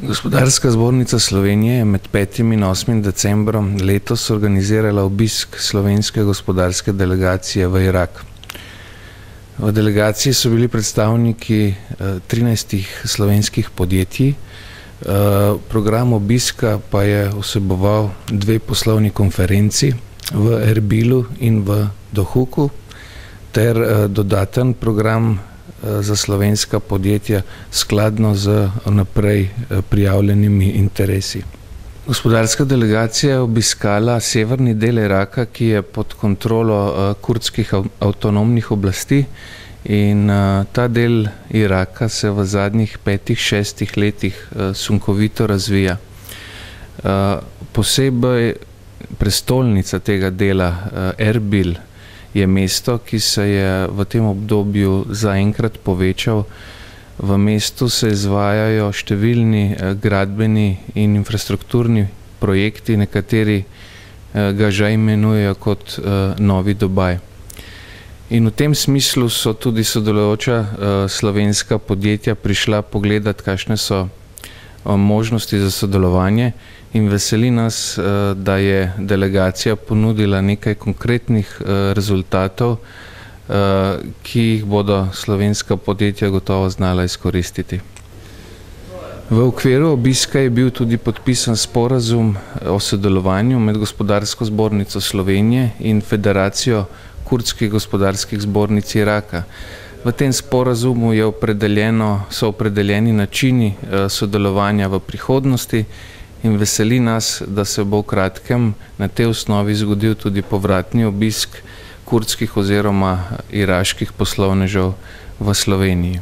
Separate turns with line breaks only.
Gospodarska zbornica Slovenije je med 5. in 8. decembrom letos organizirala obisk slovenske gospodarske delegacije v Irak. V delegaciji so bili predstavniki 13 slovenskih podjetij. Program obiska pa je vseboval 2 poslovni konferenci v Erbilu in v Dohuku ter dodaten program za slovenska podjetja skladno z naprej prijavljenimi interesi. Gospodarska delegacija je obiskala severni del Iraka, ki je pod kontrolo kurdskih avtonomnih oblasti, in ta del Iraka se v zadnjih 5-6 letih sunkovito razvija. Posebej prestolnica tega dela, Erbil, je mesto, ki se je v tem obdobju zaenkrat povečal. V mestu se izvajajo številni gradbeni in infrastrukturni projekti, nekateri ga že imenujejo kot Novi Dubaj. In v tem smislu so tudi sodelujoča slovenska podjetja prišla pogledati, kakšne so možnosti za sodelovanje, in veseli nas, da je delegacija ponudila nekaj konkretnih rezultatov, ki jih bodo slovenska podjetja gotovo znala izkoristiti. V okviru obiska je bil tudi podpisan sporazum o sodelovanju med Gospodarsko zbornico Slovenije in Federacijo kurdskih gospodarskih zbornic Iraka. V tem sporazumu so opredeljeni načini sodelovanja v prihodnosti in veseli nas, da se bo v kratkem na tej osnovi zgodil tudi povratni obisk kurdskih oziroma iraških poslovnežev v Sloveniji.